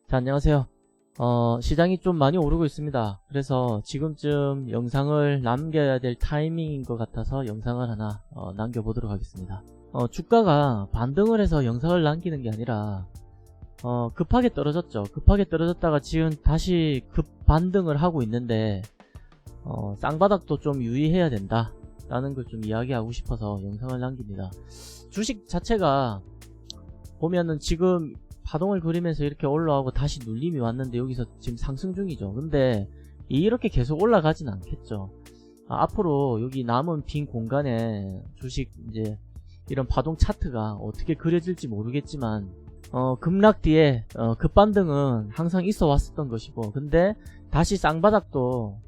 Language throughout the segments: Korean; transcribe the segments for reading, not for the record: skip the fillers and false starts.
자, 안녕하세요. 시장이 좀 많이 오르고 있습니다. 그래서 지금쯤 영상을 남겨야 될 타이밍인 것 같아서 영상을 하나 남겨보도록 하겠습니다. 주가가 반등을 해서 영상을 남기는 게 아니라 급하게 떨어졌죠. 급하게 떨어졌다가 지금 다시 급반등을 하고 있는데 쌍바닥도 좀 유의해야 된다 라는 걸 좀 이야기하고 싶어서 영상을 남깁니다. 주식 자체가 보면은 지금 파동을 그리면서 이렇게 올라오고 다시 눌림이 왔는데 여기서 지금 상승 중이죠. 근데 이렇게 계속 올라가진 않겠죠. 앞으로 여기 남은 빈 공간에 주식 이제 이런 파동 차트가 어떻게 그려질지 모르겠지만 급락 뒤에 급반등은 항상 있어 왔었던 것이고, 근데 다시 쌍바닥도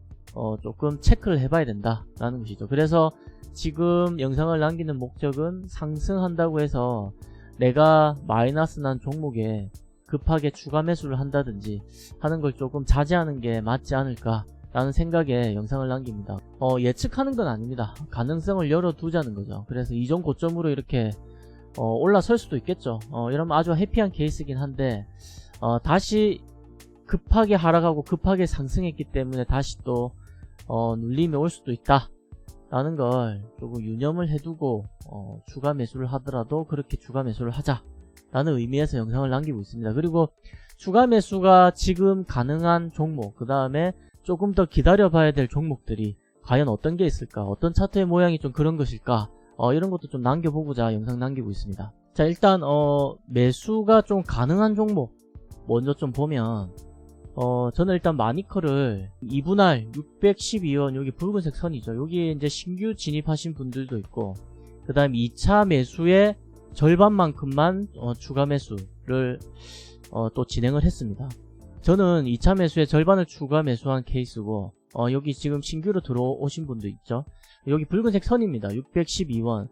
조금 체크를 해봐야 된다 라는 것이죠. 그래서 지금 영상을 남기는 목적은 상승한다고 해서 내가 마이너스 난 종목에 급하게 추가 매수를 한다든지 하는 걸 조금 자제하는 게 맞지 않을까 라는 생각에 영상을 남깁니다. 예측하는 건 아닙니다. 가능성을 열어두자는 거죠. 그래서 이전 고점으로 이렇게 올라설 수도 있겠죠. 이러면 아주 해피한 케이스긴 한데 다시 급하게 하락하고 급하게 상승했기 때문에 다시 또 눌림이 올 수도 있다 라는 걸 조금 유념을 해두고 추가 매수를 하더라도 그렇게 추가 매수를 하자 라는 의미에서 영상을 남기고 있습니다. 그리고 추가 매수가 지금 가능한 종목, 그 다음에 조금 더 기다려 봐야 될 종목들이 과연 어떤 게 있을까, 어떤 차트의 모양이 좀 그런 것일까, 이런 것도 좀 남겨보고자 영상 남기고 있습니다. 자, 일단 매수가 좀 가능한 종목 먼저 좀 보면 저는 일단 마니커를 2분할 612원, 여기 붉은색 선이죠. 여기에 이제 신규 진입하신 분들도 있고, 그 다음 2차 매수의 절반만큼만 추가 매수를 또 진행을 했습니다. 저는 2차 매수의 절반을 추가 매수한 케이스고, 여기 지금 신규로 들어오신 분도 있죠. 여기 붉은색 선입니다. 612원.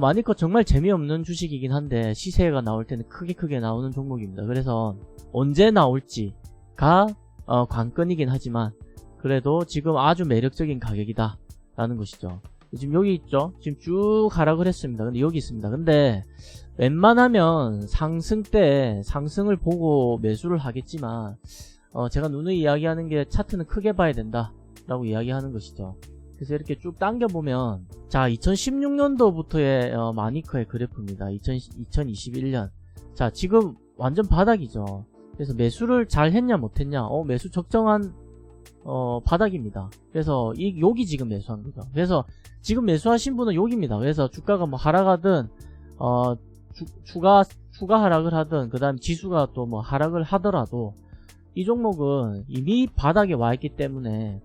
마니커 정말 재미없는 주식이긴 한데 시세가 나올 때는 크게 나오는 종목입니다. 그래서 언제 나올지 가 관건이긴 하지만 그래도 지금 아주 매력적인 가격이다 라는 것이죠. 지금 여기 있죠. 지금 쭉 하락을 했습니다. 근데 여기 있습니다. 근데 웬만하면 상승 때 상승을 보고 매수를 하겠지만 제가 누누이 이야기하는 게 차트는 크게 봐야 된다 라고 이야기하는 것이죠. 그래서 이렇게 쭉 당겨보면, 자, 2016년도부터의 마니커의 그래프입니다. 2021년. 자, 지금 완전 바닥이죠. 그래서 매수를 잘 했냐 못했냐, 매수 적정한 바닥입니다. 그래서 여기 지금 매수한 거죠. 그래서 지금 매수하신 분은 여기입니다. 그래서 주가가 뭐 하락하든 추가 하락을 하든, 그 다음 지수가 또 뭐 하락을 하더라도 이 종목은 이미 바닥에 와 있기 때문에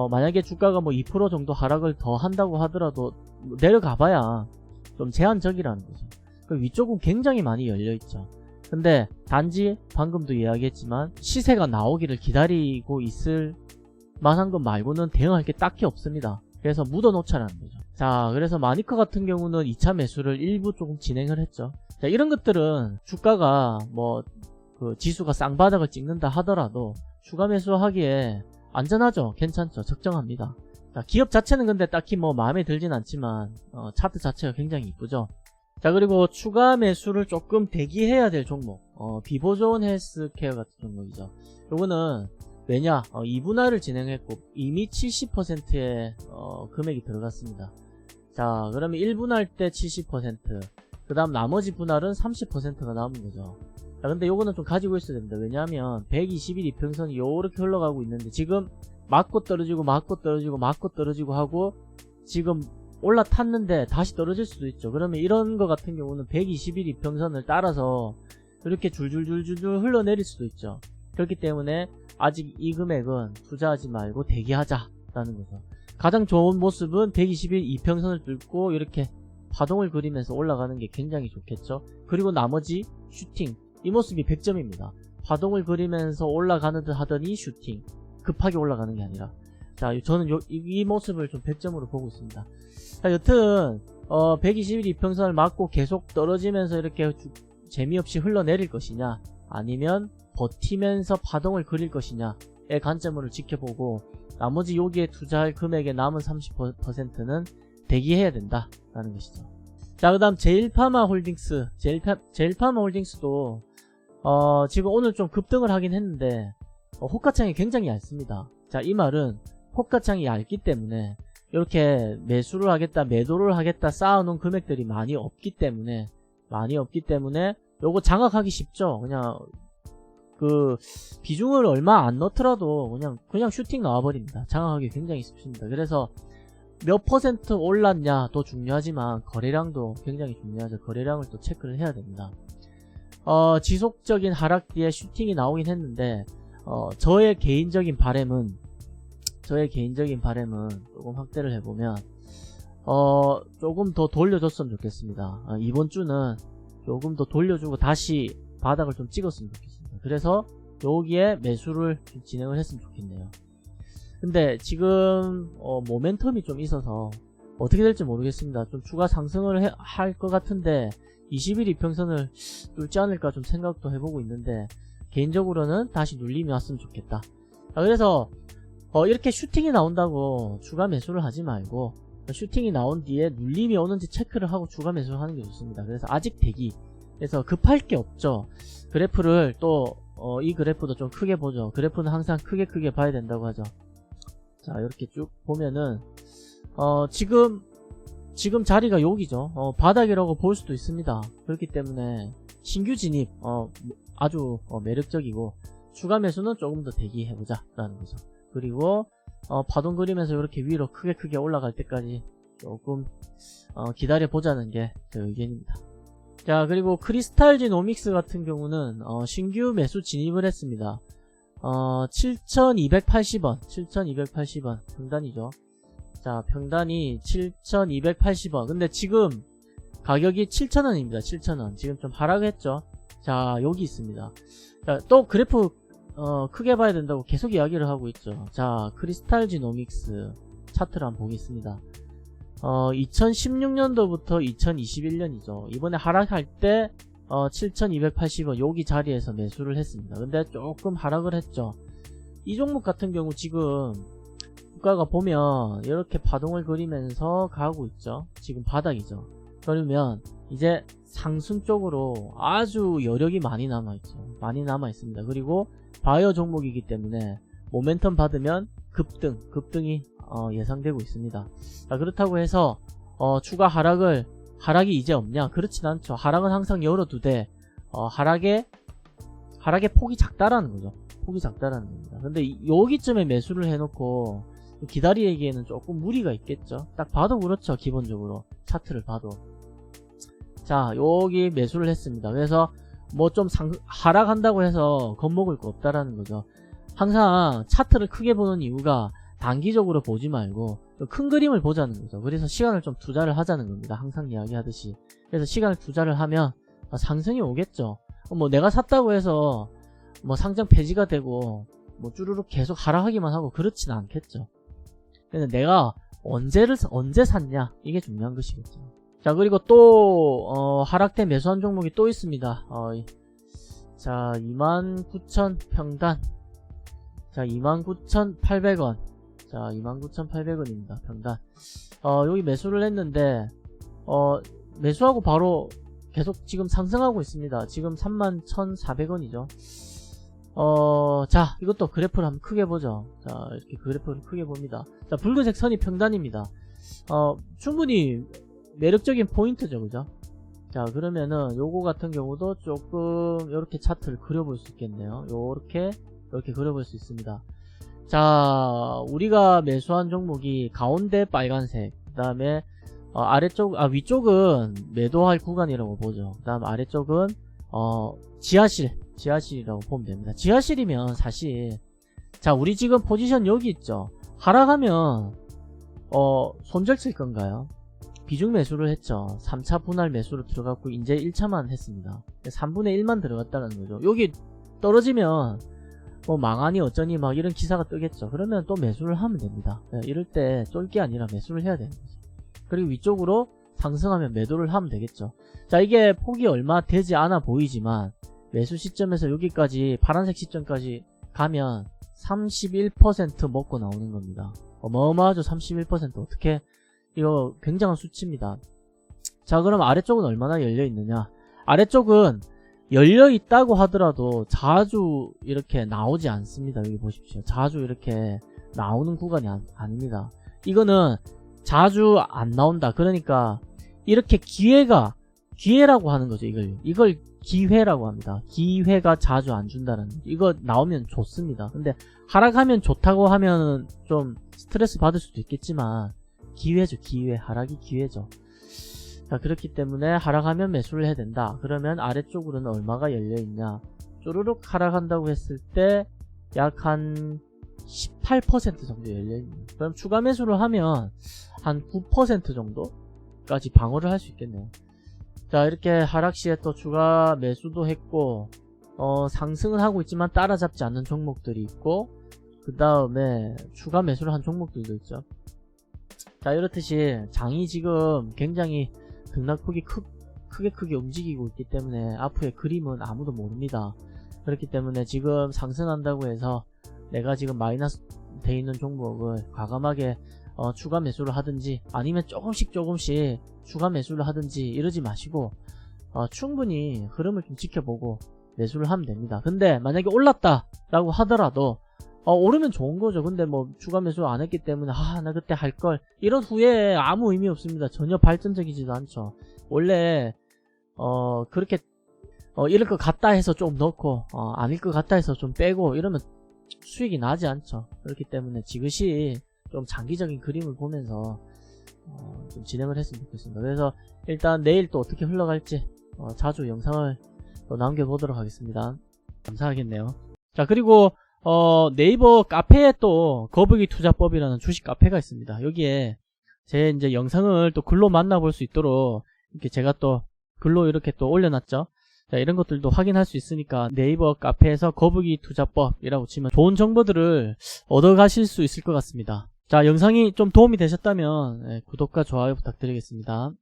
만약에 주가가 뭐 2% 정도 하락을 더 한다고 하더라도 내려가 봐야 좀 제한적이라는 거죠. 그 위쪽은 굉장히 많이 열려있죠. 근데 단지 방금도 이야기했지만 시세가 나오기를 기다리고 있을 만한 것 말고는 대응할 게 딱히 없습니다. 그래서 묻어 놓자라는 거죠. 자, 그래서 마니커 같은 경우는 2차 매수를 일부 조금 진행을 했죠. 자, 이런 것들은 주가가 뭐 그 지수가 쌍바닥을 찍는다 하더라도 추가 매수하기에 안전하죠. 괜찮죠. 적정합니다. 자, 기업 자체는 근데 딱히 뭐 마음에 들진 않지만 차트 자체가 굉장히 이쁘죠. 자, 그리고 추가 매수를 조금 대기해야 될 종목, 비보존 헬스케어 같은 종목이죠. 요거는 왜냐, 2분할을 진행했고 이미 70%의 금액이 들어갔습니다. 자, 그러면 1분할 때 70%, 그 다음 나머지 분할은 30%가 남은 거죠. 자, 근데 요거는 좀 가지고 있어야 됩니다. 왜냐하면 121 이평선이 요렇게 흘러가고 있는데 지금 맞고 떨어지고 맞고 떨어지고 맞고 떨어지고 하고 지금 올라탔는데 다시 떨어질 수도 있죠. 그러면 이런 거 같은 경우는 121 이평선을 따라서 이렇게 줄줄줄줄 흘러내릴 수도 있죠. 그렇기 때문에 아직 이 금액은 투자하지 말고 대기하자 라는 거죠. 가장 좋은 모습은 121 이평선을 뚫고 이렇게 파동을 그리면서 올라가는 게 굉장히 좋겠죠. 그리고 나머지 슈팅, 이 모습이 100점입니다. 파동을 그리면서 올라가는 듯 하더니 슈팅, 급하게 올라가는 게 아니라. 자, 저는 이 모습을 좀 100점으로 보고 있습니다. 자, 여튼 121 이평선을 맞고 계속 떨어지면서 이렇게 재미없이 흘러내릴 것이냐, 아니면 버티면서 파동을 그릴 것이냐의 관점으로 지켜보고 나머지 여기에 투자할 금액의 남은 30%는 대기해야 된다라는 것이죠. 자, 그 다음 제일파마 홀딩스. 제일파마 홀딩스도 지금 오늘 좀 급등을 하긴 했는데 호가창이 굉장히 얇습니다. 자, 이 말은 호가창이 얇기 때문에 이렇게 매수를 하겠다, 매도를 하겠다 쌓아놓은 금액들이 많이 없기 때문에 요거 장악하기 쉽죠. 그냥 그 비중을 얼마 안 넣더라도 그냥 슈팅 나와버립니다. 장악하기 굉장히 쉽습니다. 그래서 몇 퍼센트 올랐냐도 중요하지만 거래량도 굉장히 중요하죠. 거래량을 또 체크를 해야 됩니다. 지속적인 하락 뒤에 슈팅이 나오긴 했는데 저의 개인적인 바람은 조금 확대를 해보면 조금 더 돌려줬으면 좋겠습니다. 이번 주는 조금 더 돌려주고 다시 바닥을 좀 찍었으면 좋겠습니다. 그래서 여기에 매수를 좀 진행을 했으면 좋겠네요. 근데 지금 모멘텀이 좀 있어서 어떻게 될지 모르겠습니다. 좀 추가 상승을 할 것 같은데 20일 이평선을 뚫지 않을까 좀 생각도 해보고 있는데 개인적으로는 다시 눌림이 왔으면 좋겠다. 그래서 이렇게 슈팅이 나온다고 추가 매수를 하지 말고 슈팅이 나온 뒤에 눌림이 오는지 체크를 하고 추가 매수를 하는 게 좋습니다. 그래서 아직 대기. 그래서 급할 게 없죠. 그래프를 또 이 그래프도 좀 크게 보죠. 그래프는 항상 크게 봐야 된다고 하죠. 자, 이렇게 쭉 보면은 지금 자리가 여기죠. 바닥이라고 볼 수도 있습니다. 그렇기 때문에 신규 진입 아주 매력적이고 추가 매수는 조금 더 대기해보자 라는 거죠. 그리고 파동 그리면서 이렇게 위로 크게 올라갈 때까지 조금 기다려보자는 게 제 의견입니다. 자, 그리고 크리스탈지노믹스 같은 경우는 신규 매수 진입을 했습니다. 7280원 평단이죠. 자, 평단이 7280원. 근데 지금 가격이 7000원입니다. 7000원. 지금 좀 하락했죠. 자, 여기 있습니다. 자, 또 그래프 크게 봐야 된다고 계속 이야기를 하고 있죠. 자, 크리스탈지노믹스 차트를 한번 보겠습니다. 2016년도부터 2021년이죠. 이번에 하락할 때 7280원 여기 자리에서 매수를 했습니다. 근데 조금 하락을 했죠. 이 종목 같은 경우 지금 주가가 보면 이렇게 파동을 그리면서 가고 있죠. 지금 바닥이죠. 그러면 이제 상승 쪽으로 아주 여력이 많이 남아있죠. 많이 남아있습니다. 그리고 바이오 종목이기 때문에 모멘텀 받으면 급등이 예상되고 있습니다. 자, 그렇다고 해서 추가 하락이 이제 없냐? 그렇진 않죠. 하락은 항상 열어두되 하락의 폭이 작다라는 거죠. 폭이 작다라는 겁니다. 근데 여기쯤에 매수를 해놓고 기다리기에는 조금 무리가 있겠죠. 딱 봐도 그렇죠. 기본적으로 차트를 봐도. 자, 여기 매수를 했습니다. 그래서 뭐 좀 하락한다고 해서 겁먹을 거 없다라는 거죠. 항상 차트를 크게 보는 이유가 단기적으로 보지 말고 큰 그림을 보자는 거죠. 그래서 시간을 좀 투자를 하자는 겁니다. 항상 이야기하듯이. 그래서 시간을 투자를 하면 상승이 오겠죠. 뭐 내가 샀다고 해서 뭐 상장 폐지가 되고 뭐 쭈루룩 계속 하락하기만 하고 그렇진 않겠죠. 근데 내가 언제 샀냐, 이게 중요한 것이겠죠. 자, 그리고 또 하락대 매수한 종목이 또 있습니다. 자, 29,000 평단. 자, 29,800원. 자, 29,800원입니다. 평단. 여기 매수를 했는데 매수하고 바로 계속 지금 상승하고 있습니다. 지금 31,400원이죠. 자, 이것도 그래프를 한번 크게 보죠. 자, 이렇게 그래프를 크게 봅니다. 자, 붉은색 선이 평단입니다. 충분히 매력적인 포인트죠, 그죠? 자, 그러면은 요거 같은 경우도 조금 이렇게 차트를 그려볼 수 있겠네요. 이렇게 그려볼 수 있습니다. 자, 우리가 매수한 종목이 가운데 빨간색, 그 다음에 위쪽은 매도할 구간이라고 보죠. 그 다음 아래쪽은 지하실이라고 보면 됩니다. 지하실이면 사실, 자, 우리 지금 포지션 여기 있죠. 하락하면 손절 칠 건가요? 비중 매수를 했죠. 3차 분할 매수로 들어갔고 이제 1차만 했습니다. 3분의 1만 들어갔다는 거죠. 여기 떨어지면 뭐 망하니 어쩌니 막 이런 기사가 뜨겠죠. 그러면 또 매수를 하면 됩니다. 이럴 때 쫄게 아니라 매수를 해야 되는 거죠. 그리고 위쪽으로 상승하면 매도를 하면 되겠죠. 자, 이게 폭이 얼마 되지 않아 보이지만 매수 시점에서 여기까지 파란색 시점까지 가면 31% 먹고 나오는 겁니다. 어마어마하죠. 31% 어떻게, 이거 굉장한 수치입니다. 자, 그럼 아래쪽은 얼마나 열려 있느냐? 아래쪽은 열려 있다고 하더라도 자주 이렇게 나오지 않습니다. 여기 보십시오. 자주 이렇게 나오는 구간이 아닙니다. 이거는 자주 안 나온다. 그러니까 이렇게 기회라고 하는 거죠. 이걸 기회라고 합니다. 기회가 자주 안 준다는, 이거 나오면 좋습니다. 근데 하락하면 좋다고 하면 좀 스트레스 받을 수도 있겠지만 기회죠. 기회. 하락이 기회죠. 자, 그렇기 때문에 하락하면 매수를 해야 된다. 그러면 아래쪽으로는 얼마가 열려있냐, 쪼르륵 하락한다고 했을 때 약 한 18% 정도 열려있네요. 그럼 추가 매수를 하면 한 9% 정도까지 방어를 할 수 있겠네요. 자, 이렇게 하락시에 또 추가 매수도 했고, 상승은 하고 있지만 따라잡지 않는 종목들이 있고, 그 다음에 추가 매수를 한 종목들도 있죠. 자, 이렇듯이 장이 지금 굉장히 등락폭이 크게 움직이고 있기 때문에 앞으로의 그림은 아무도 모릅니다. 그렇기 때문에 지금 상승한다고 해서 내가 지금 마이너스 돼 있는 종목을 과감하게 추가 매수를 하든지 아니면 조금씩 추가 매수를 하든지 이러지 마시고 충분히 흐름을 좀 지켜보고 매수를 하면 됩니다. 근데 만약에 올랐다 라고 하더라도 오르면 좋은 거죠. 근데 뭐 추가 매수 안 했기 때문에 나 그때 할걸, 이런 후회에 아무 의미 없습니다. 전혀 발전적이지도 않죠. 원래 그렇게 이럴 것 같다 해서 좀 넣고 아닐 것 같다 해서 좀 빼고 이러면 수익이 나지 않죠. 그렇기 때문에 지그시 좀 장기적인 그림을 보면서 좀 진행을 했으면 좋겠습니다. 그래서 일단 내일 또 어떻게 흘러갈지 자주 영상을 또 남겨보도록 하겠습니다. 감사하겠네요. 자, 그리고 네이버 카페에 또 거북이 투자법이라는 주식 카페가 있습니다. 여기에 제 이제 영상을 또 글로 만나볼 수 있도록 이렇게 제가 또 글로 이렇게 또 올려놨죠. 자, 이런 것들도 확인할 수 있으니까 네이버 카페에서 거북이 투자법이라고 치면 좋은 정보들을 얻어가실 수 있을 것 같습니다. 자, 영상이 좀 도움이 되셨다면 구독과 좋아요 부탁드리겠습니다.